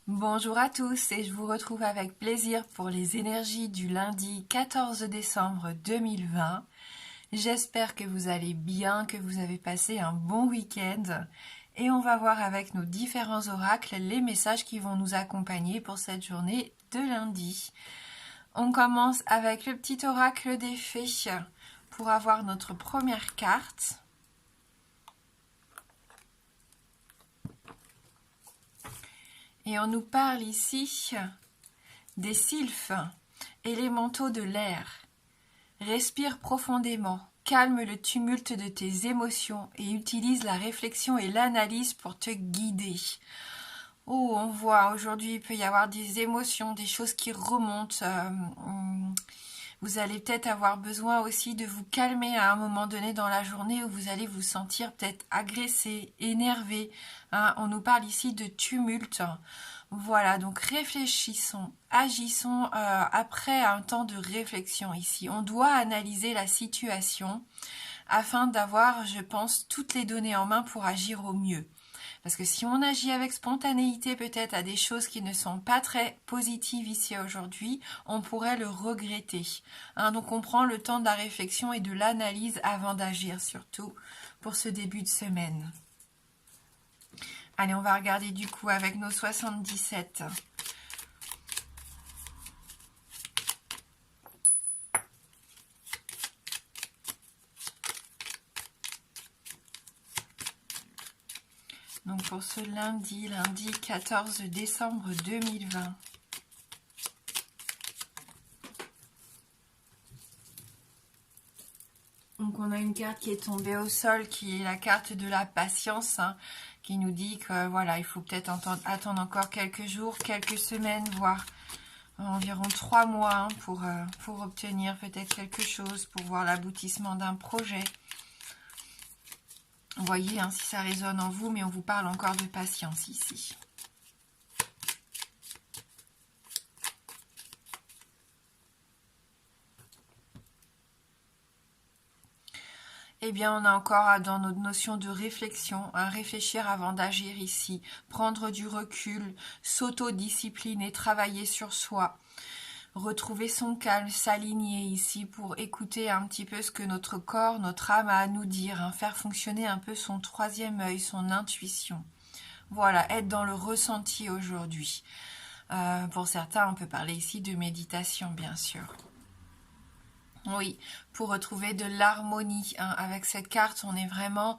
Bonjour à tous et je vous retrouve avec plaisir pour les énergies du lundi 14 décembre 2020. J'espère que vous allez bien, que vous avez passé un bon week-end et on va voir avec nos différents oracles les messages qui vont nous accompagner pour cette journée de lundi. On commence avec le petit oracle des fées pour avoir notre première carte. Et on nous parle ici des sylphes, élémentaux de l'air. Respire profondément, calme le tumulte de tes émotions et utilise la réflexion et l'analyse pour te guider. Oh, on voit aujourd'hui, il peut y avoir des émotions, des choses qui remontent. Vous allez peut-être avoir besoin aussi de vous calmer à un moment donné dans la journée où vous allez vous sentir peut-être agressé, énervé. On nous parle ici de tumulte. Voilà, donc réfléchissons, agissons après un temps de réflexion ici. On doit analyser la situation afin d'avoir, je pense, toutes les données en main pour agir au mieux. Parce que si on agit avec spontanéité peut-être à des choses qui ne sont pas très positives ici aujourd'hui, on pourrait le regretter. Donc on prend le temps de la réflexion et de l'analyse avant d'agir, surtout pour ce début de semaine. Allez, on va regarder du coup avec nos 77. Donc pour ce lundi 14 décembre 2020. Donc on a une carte qui est tombée au sol, qui est la carte de la patience, qui nous dit que voilà, il faut peut-être attendre encore quelques jours, quelques semaines, voire environ 3 mois pour obtenir peut-être quelque chose, pour voir l'aboutissement d'un projet. Vous voyez si ça résonne en vous, mais on vous parle encore de patience ici. Eh bien, on a encore dans notre notion de réflexion, réfléchir avant d'agir ici, prendre du recul, s'autodiscipliner, travailler sur soi, retrouver son calme, s'aligner ici pour écouter un petit peu ce que notre corps, notre âme a à nous dire, faire fonctionner un peu son troisième œil, son intuition. Voilà, être dans le ressenti aujourd'hui. Pour certains, on peut parler ici de méditation, bien sûr. Oui, pour retrouver de l'harmonie. Avec cette carte, on est vraiment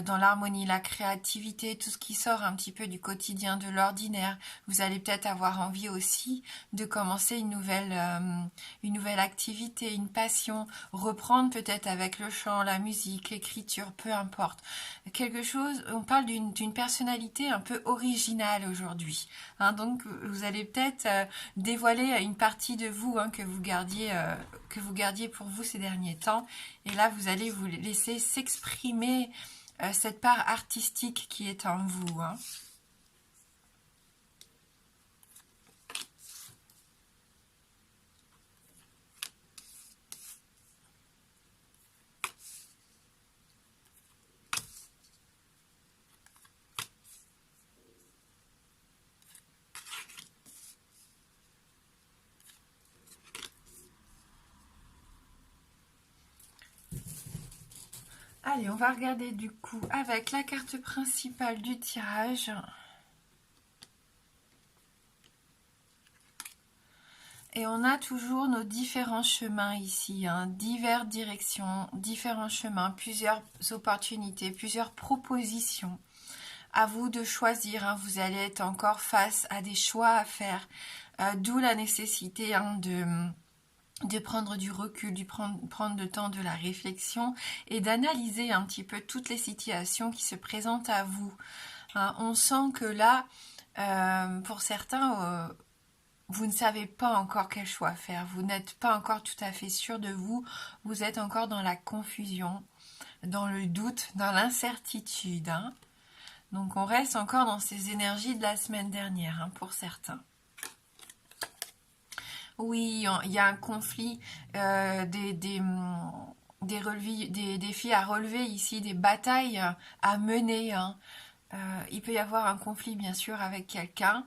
dans l'harmonie, la créativité, tout ce qui sort un petit peu du quotidien, de l'ordinaire. Vous allez peut-être avoir envie aussi de commencer une nouvelle activité, une passion, reprendre peut-être avec le chant, la musique, l'écriture, peu importe. Quelque chose, on parle d'une personnalité un peu originale aujourd'hui. Donc vous allez peut-être dévoiler une partie de vous que vous gardiez pour vous ces derniers temps. Et là, vous allez vous laisser s'exprimer cette part artistique qui est en vous. Allez, on va regarder du coup avec la carte principale du tirage. Et on a toujours nos différents chemins ici, diverses directions, différents chemins, plusieurs opportunités, plusieurs propositions. À vous de choisir, vous allez être encore face à des choix à faire, d'où la nécessité de prendre du recul, prendre le temps de la réflexion et d'analyser un petit peu toutes les situations qui se présentent à vous. On sent que là, pour certains, vous ne savez pas encore quel choix faire, vous n'êtes pas encore tout à fait sûr de vous, vous êtes encore dans la confusion, dans le doute, dans l'incertitude. Donc on reste encore dans ces énergies de la semaine dernière, pour certains. Oui, il y a un conflit, des défis à relever ici, des batailles à mener. Il peut y avoir un conflit bien sûr avec quelqu'un.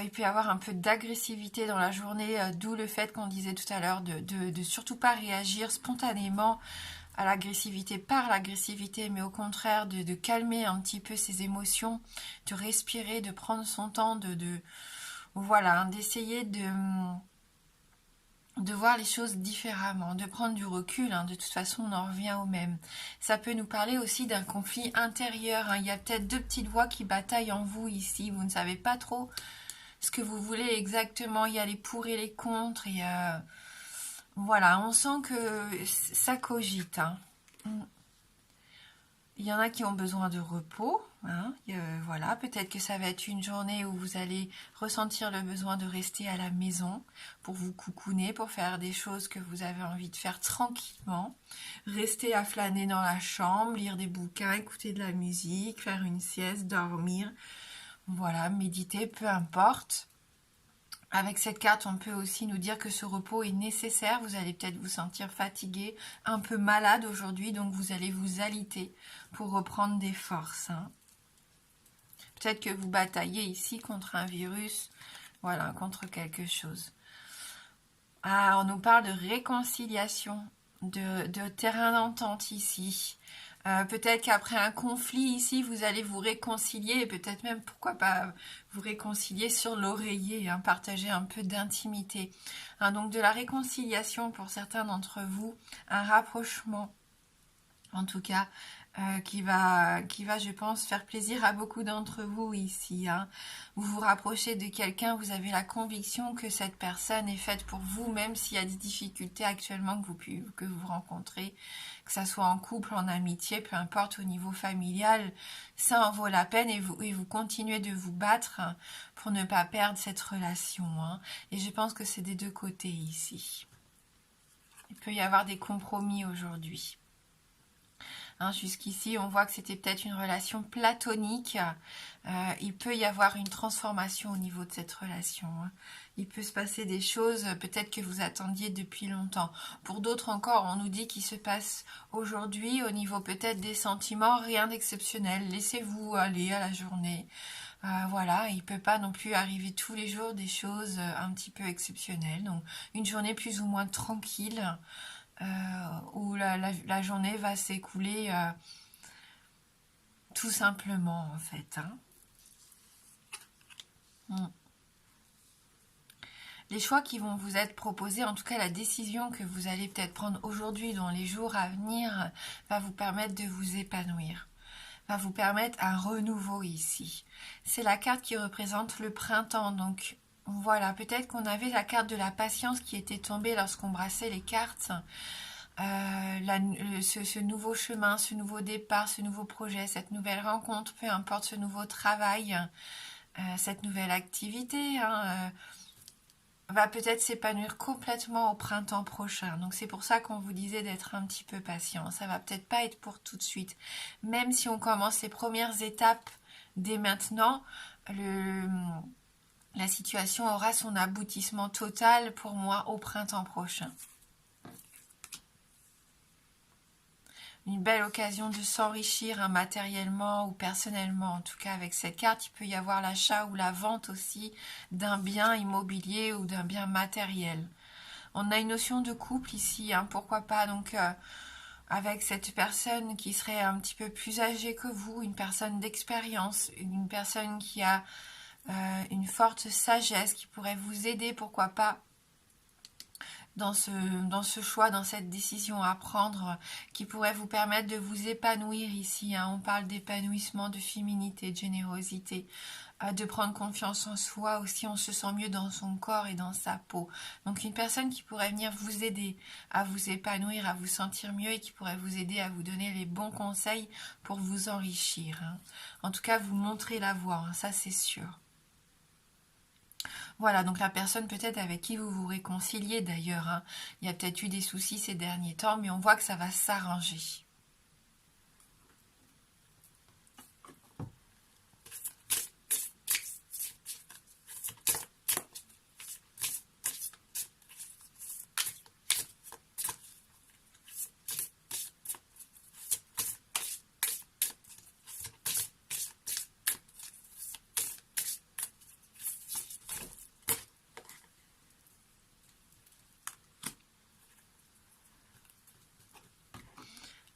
Il peut y avoir un peu d'agressivité dans la journée, d'où le fait qu'on disait tout à l'heure de surtout pas réagir spontanément à l'agressivité par l'agressivité, mais au contraire de calmer un petit peu ses émotions, de respirer, de prendre son temps, voilà, hein, d'essayer de voir les choses différemment, de prendre du recul, hein, de toute façon on en revient au même. Ça peut nous parler aussi d'un conflit intérieur, hein. Il y a peut-être deux petites voix qui bataillent en vous ici, vous ne savez pas trop ce que vous voulez exactement, il y a les pour et les contre, et voilà, on sent que ça cogite, hein. Il y en a qui ont besoin de repos, hein. Voilà, peut-être que ça va être une journée où vous allez ressentir le besoin de rester à la maison pour vous coucouner, pour faire des choses que vous avez envie de faire tranquillement. Rester à flâner dans la chambre, lire des bouquins, écouter de la musique, faire une sieste, dormir. Voilà, méditer, peu importe. Avec cette carte, on peut aussi nous dire que ce repos est nécessaire. Vous allez peut-être vous sentir fatigué, un peu malade aujourd'hui, donc vous allez vous alité pour reprendre des forces, hein. Peut-être que vous bataillez ici contre un virus, voilà, contre quelque chose. Ah, on nous parle de réconciliation, de terrain d'entente ici. Peut-être qu'après un conflit ici, vous allez vous réconcilier et peut-être même, pourquoi pas, vous réconcilier sur l'oreiller, hein, partager un peu d'intimité. Hein, donc de la réconciliation pour certains d'entre vous, un rapprochement en tout cas, qui va, je pense, faire plaisir à beaucoup d'entre vous ici, hein. Vous vous rapprochez de quelqu'un, vous avez la conviction que cette personne est faite pour vous, même s'il y a des difficultés actuellement que vous rencontrez, que ça soit en couple, en amitié, peu importe, au niveau familial, ça en vaut la peine et vous continuez de vous battre pour ne pas perdre cette relation, hein. Et je pense que c'est des deux côtés ici. Il peut y avoir des compromis aujourd'hui. Hein, jusqu'ici, on voit que c'était peut-être une relation platonique. Il peut y avoir une transformation au niveau de cette relation, hein. Il peut se passer des choses peut-être que vous attendiez depuis longtemps. Pour d'autres encore, on nous dit qu'il se passe aujourd'hui au niveau peut-être des sentiments, rien d'exceptionnel. Laissez-vous aller à la journée. Voilà, il ne peut pas non plus arriver tous les jours des choses un petit peu exceptionnelles. Donc une journée plus ou moins tranquille. Où la journée va s'écouler tout simplement en fait, hein. Les choix qui vont vous être proposés, en tout cas la décision que vous allez peut-être prendre aujourd'hui dans les jours à venir, va vous permettre de vous épanouir, va vous permettre un renouveau ici. C'est la carte qui représente le printemps, donc voilà, peut-être qu'on avait la carte de la patience qui était tombée lorsqu'on brassait les cartes. Ce nouveau chemin, ce nouveau départ, ce nouveau projet, cette nouvelle rencontre, peu importe ce nouveau travail, cette nouvelle activité, hein, va peut-être s'épanouir complètement au printemps prochain. Donc c'est pour ça qu'on vous disait d'être un petit peu patient. Ça va peut-être pas être pour tout de suite. Même si on commence les premières étapes dès maintenant, la situation aura son aboutissement total pour moi au printemps prochain. Une belle occasion de s'enrichir, hein, matériellement ou personnellement. En tout cas, avec cette carte, il peut y avoir l'achat ou la vente aussi d'un bien immobilier ou d'un bien matériel. On a une notion de couple ici, hein, pourquoi pas, donc avec cette personne qui serait un petit peu plus âgée que vous, une personne d'expérience, une personne qui a une forte sagesse, qui pourrait vous aider, pourquoi pas, dans ce choix, dans cette décision à prendre, qui pourrait vous permettre de vous épanouir ici, hein. On parle d'épanouissement, de féminité, de générosité, de prendre confiance en soi aussi, on se sent mieux dans son corps et dans sa peau. Donc une personne qui pourrait venir vous aider à vous épanouir, à vous sentir mieux et qui pourrait vous aider à vous donner les bons conseils pour vous enrichir, hein. En tout cas, vous montrer la voie, hein, ça c'est sûr. Voilà, donc la personne peut-être avec qui vous vous réconciliez d'ailleurs, hein. Il y a peut-être eu des soucis ces derniers temps, mais on voit que ça va s'arranger.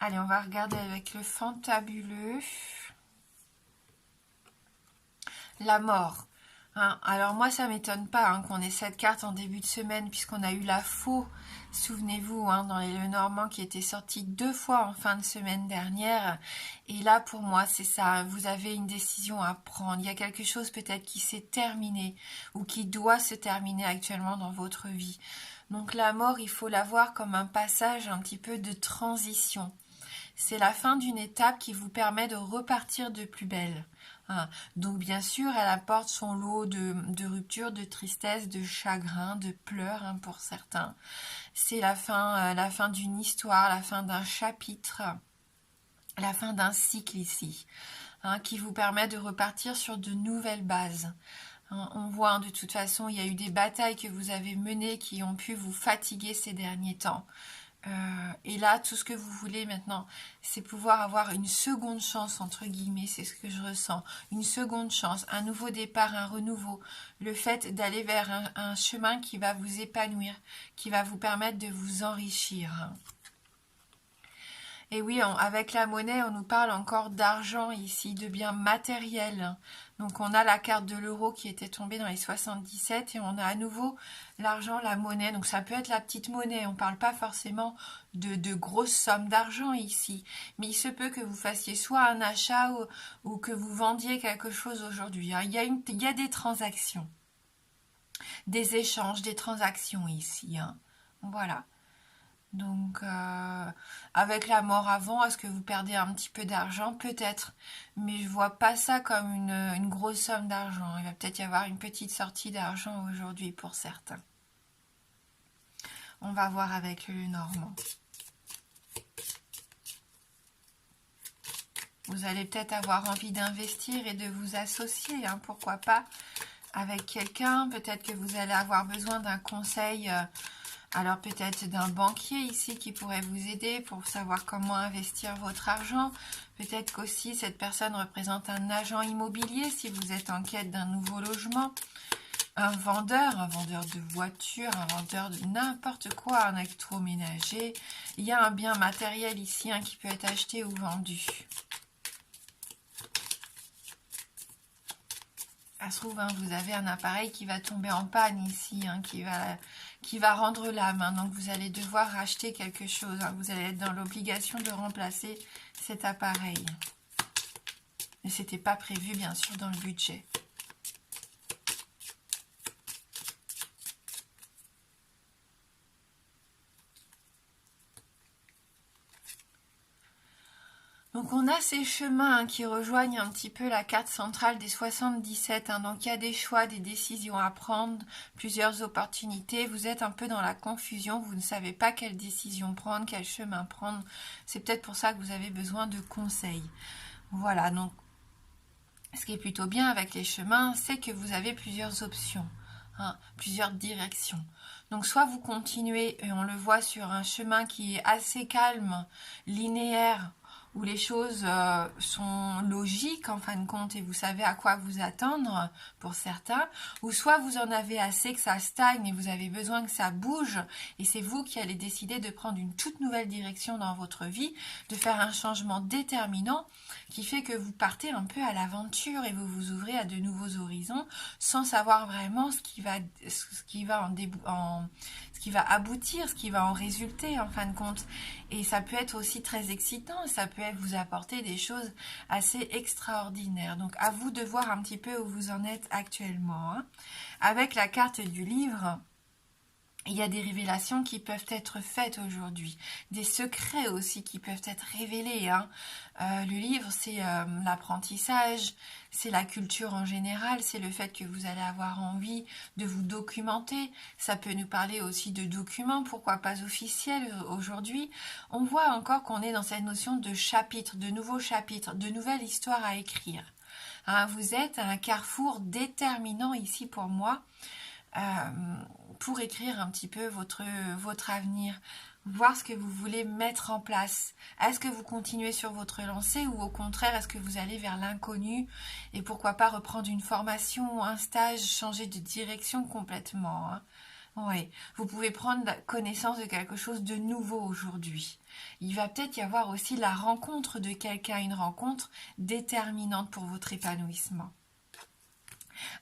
Allez, on va regarder avec le fantabuleux. La mort. Hein, alors moi, ça m'étonne pas hein, qu'on ait cette carte en début de semaine, puisqu'on a eu la faux, souvenez-vous, hein, dans les Lenormand qui était sorti 2 fois en fin de semaine dernière. Et là, pour moi, c'est ça. Vous avez une décision à prendre. Il y a quelque chose peut-être qui s'est terminé ou qui doit se terminer actuellement dans votre vie. Donc la mort, il faut la voir comme un passage un petit peu de transition. C'est la fin d'une étape qui vous permet de repartir de plus belle. Hein. Donc bien sûr, elle apporte son lot de ruptures, de tristesse, de chagrin, de pleurs hein, pour certains. C'est la fin d'une histoire, la fin d'un chapitre, la fin d'un cycle ici, hein, qui vous permet de repartir sur de nouvelles bases. On voit hein, de toute façon, il y a eu des batailles que vous avez menées qui ont pu vous fatiguer ces derniers temps. Et là, tout ce que vous voulez maintenant, c'est pouvoir avoir une seconde chance, entre guillemets, c'est ce que je ressens. Une seconde chance, un nouveau départ, un renouveau. Le fait d'aller vers un chemin qui va vous épanouir, qui va vous permettre de vous enrichir. Et oui, avec la monnaie, on nous parle encore d'argent ici, de biens matériels. Donc on a la carte de l'euro qui était tombée dans les 77 et on a à nouveau l'argent, la monnaie. Donc ça peut être la petite monnaie, on ne parle pas forcément de grosses sommes d'argent ici. Mais il se peut que vous fassiez soit un achat ou que vous vendiez quelque chose aujourd'hui. Hein. Il y a des transactions, des échanges, des transactions ici. Hein. Voilà. Donc, avec la mort avant, est-ce que vous perdez un petit peu d'argent? Peut-être, mais je vois pas ça comme une grosse somme d'argent. Il va peut-être y avoir une petite sortie d'argent aujourd'hui pour certains. On va voir avec le Normand. Vous allez peut-être avoir envie d'investir et de vous associer, hein, pourquoi pas, avec quelqu'un. Peut-être que vous allez avoir besoin d'un conseil... alors peut-être d'un banquier ici qui pourrait vous aider pour savoir comment investir votre argent. Peut-être qu'aussi cette personne représente un agent immobilier si vous êtes en quête d'un nouveau logement. Un vendeur de voitures, un vendeur de n'importe quoi, un électroménager. Il y a un bien matériel ici hein, qui peut être acheté ou vendu. Ça se trouve, hein, vous avez un appareil qui va tomber en panne ici, hein, qui va rendre l'âme. Hein, donc vous allez devoir racheter quelque chose. Hein, vous allez être dans l'obligation de remplacer cet appareil. Mais ce n'était pas prévu, bien sûr, dans le budget. Donc on a ces chemins hein, qui rejoignent un petit peu la carte centrale des 77. Hein, donc il y a des choix, des décisions à prendre, plusieurs opportunités. Vous êtes un peu dans la confusion, vous ne savez pas quelle décision prendre, quel chemin prendre. C'est peut-être pour ça que vous avez besoin de conseils. Voilà, donc ce qui est plutôt bien avec les chemins, c'est que vous avez plusieurs options, hein, plusieurs directions. Donc soit vous continuez, et on le voit sur un chemin qui est assez calme, linéaire, où les choses sont logiques en fin de compte et vous savez à quoi vous attendre pour certains, ou soit vous en avez assez que ça stagne et vous avez besoin que ça bouge et c'est vous qui allez décider de prendre une toute nouvelle direction dans votre vie, de faire un changement déterminant qui fait que vous partez un peu à l'aventure et vous vous ouvrez à de nouveaux horizons sans savoir vraiment ce qui va aboutir, ce qui va en résulter en fin de compte. Et ça peut être aussi très excitant, ça peut vous apporter des choses assez extraordinaires. Donc à vous de voir un petit peu où vous en êtes actuellement. Hein. Avec la carte du livre, il y a des révélations qui peuvent être faites aujourd'hui, des secrets aussi qui peuvent être révélés. Hein. Le livre, c'est l'apprentissage, c'est la culture en général, c'est le fait que vous allez avoir envie de vous documenter. Ça peut nous parler aussi de documents, pourquoi pas officiels aujourd'hui. On voit encore qu'on est dans cette notion de chapitre, de nouveaux chapitres, de nouvelles histoires à écrire. Hein, vous êtes à un carrefour déterminant ici pour moi. Pour écrire un petit peu votre avenir, voir ce que vous voulez mettre en place. Est-ce que vous continuez sur votre lancée ou au contraire, est-ce que vous allez vers l'inconnu et pourquoi pas reprendre une formation, un stage, changer de direction complètement. Hein. Oui, vous pouvez prendre connaissance de quelque chose de nouveau aujourd'hui. Il va peut-être y avoir aussi la rencontre de quelqu'un, une rencontre déterminante pour votre épanouissement.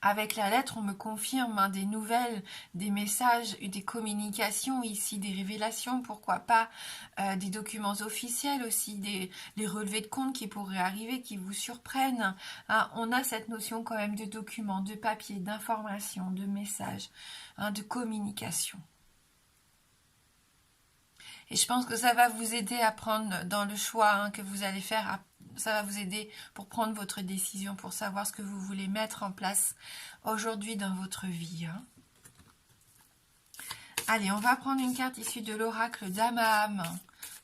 Avec la lettre, on me confirme des nouvelles, des messages, des communications ici, des révélations, pourquoi pas, des documents officiels aussi, des relevés de compte qui pourraient arriver, qui vous surprennent. Hein, on a cette notion quand même de documents, de papier, d'information, de messages, hein, de communication. Et je pense que ça va vous aider à prendre dans le choix hein, que vous allez faire. Ça va vous aider pour prendre votre décision, pour savoir ce que vous voulez mettre en place aujourd'hui dans votre vie. Hein. Allez, on va prendre une carte issue de l'oracle d'Amaham,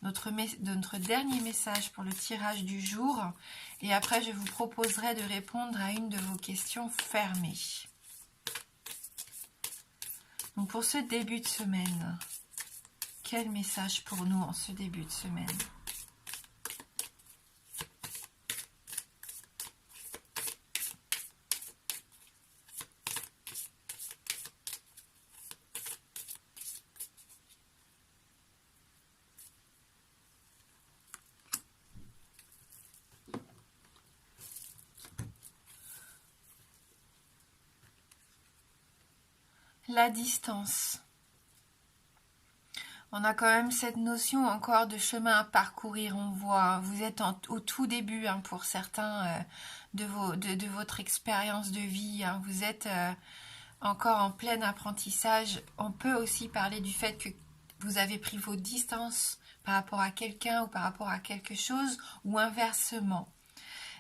notre dernier message pour le tirage du jour. Et après, je vous proposerai de répondre à une de vos questions fermées. Donc pour ce début de semaine, quel message pour nous en ce début de semaine ? La distance. On a quand même cette notion encore de chemin à parcourir, on voit. Vous êtes au tout début hein, pour certains de votre expérience de vie. Hein. Vous êtes encore en plein apprentissage. On peut aussi parler du fait que vous avez pris vos distances par rapport à quelqu'un ou par rapport à quelque chose ou inversement.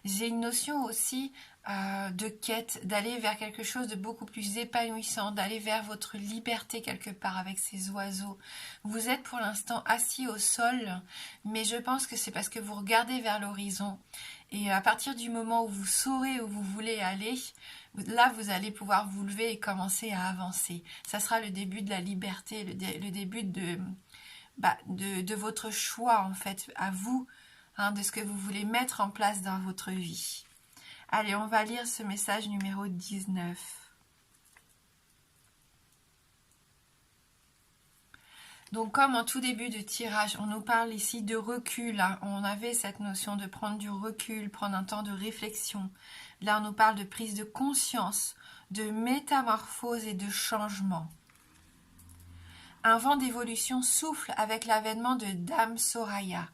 J'ai une notion aussi de quête, d'aller vers quelque chose de beaucoup plus épanouissant, d'aller vers votre liberté quelque part avec ces oiseaux. Vous êtes pour l'instant assis au sol, mais je pense que c'est parce que vous regardez vers l'horizon. Et à partir du moment où vous saurez où vous voulez aller, là vous allez pouvoir vous lever et commencer à avancer. Ça sera le début de la liberté, le début de votre choix en fait, à vous. Hein, de ce que vous voulez mettre en place dans votre vie. Allez, on va lire ce message numéro 19. Donc, comme en tout début de tirage, on nous parle ici de recul. Hein. On avait cette notion de prendre du recul, prendre un temps de réflexion. Là, on nous parle de prise de conscience, de métamorphose et de changement. Un vent d'évolution souffle avec l'avènement de Dame Soraya.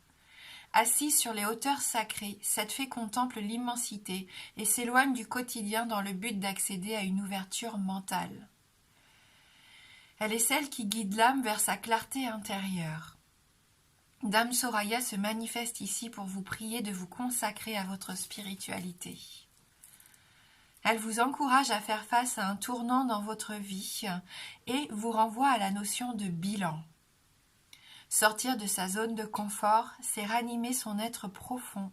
Assise sur les hauteurs sacrées, cette fée contemple l'immensité et s'éloigne du quotidien dans le but d'accéder à une ouverture mentale. Elle est celle qui guide l'âme vers sa clarté intérieure. Dame Soraya se manifeste ici pour vous prier de vous consacrer à votre spiritualité. Elle vous encourage à faire face à un tournant dans votre vie et vous renvoie à la notion de bilan. Sortir de sa zone de confort, c'est ranimer son être profond,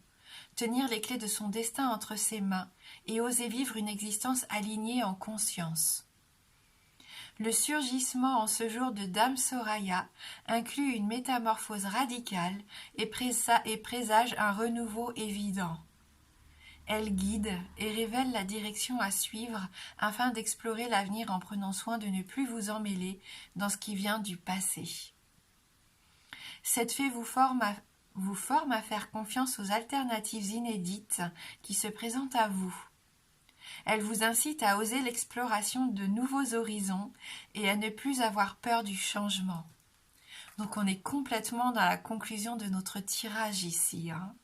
tenir les clés de son destin entre ses mains et oser vivre une existence alignée en conscience. Le surgissement en ce jour de Dame Soraya inclut une métamorphose radicale et présage un renouveau évident. Elle guide et révèle la direction à suivre afin d'explorer l'avenir en prenant soin de ne plus vous emmêler dans ce qui vient du passé. Cette fée vous forme à faire confiance aux alternatives inédites qui se présentent à vous. Elle vous incite à oser l'exploration de nouveaux horizons et à ne plus avoir peur du changement. Donc on est complètement dans la conclusion de notre tirage ici. Hein.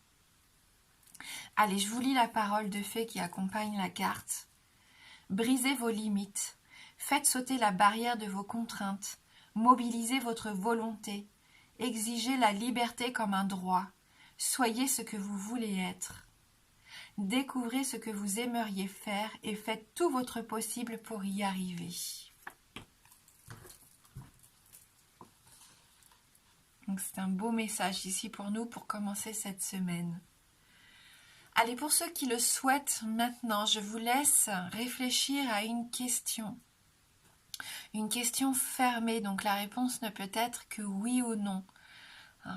Allez, je vous lis la parole de fée qui accompagne la carte. Brisez vos limites, faites sauter la barrière de vos contraintes, mobilisez votre volonté, exigez la liberté comme un droit, soyez ce que vous voulez être. Découvrez ce que vous aimeriez faire et faites tout votre possible pour y arriver. Donc c'est un beau message ici pour nous pour commencer cette semaine. Allez, pour ceux qui le souhaitent maintenant, je vous laisse réfléchir à une question. Une question fermée, donc la réponse ne peut être que oui ou non.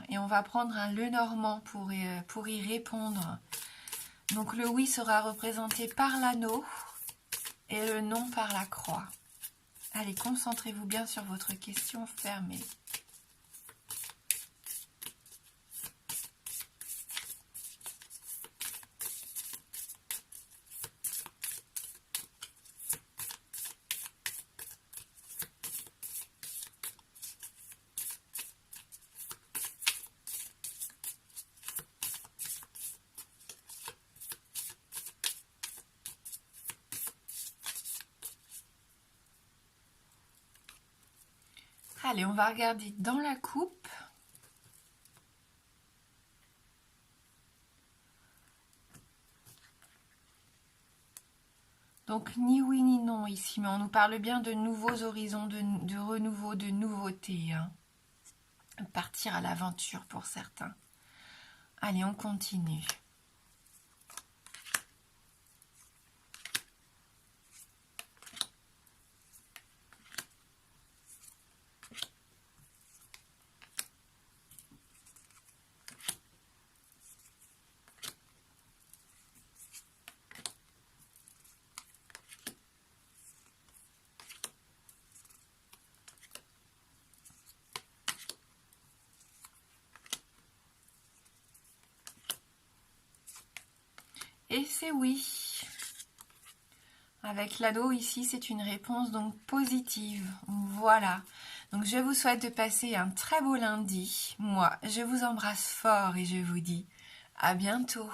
Et on va prendre un Lenormand pour y répondre. Donc le oui sera représenté par l'anneau et le non par la croix. Allez, concentrez-vous bien sur votre question, fermée. Allez, on va regarder dans la coupe. Donc, ni oui ni non ici, mais on nous parle bien de nouveaux horizons, de renouveau, de nouveautés. Hein. Partir à l'aventure pour certains. Allez, on continue. Et c'est oui. Avec l'ado ici, c'est une réponse donc positive. Voilà. Donc je vous souhaite de passer un très beau lundi. Moi, je vous embrasse fort et je vous dis à bientôt.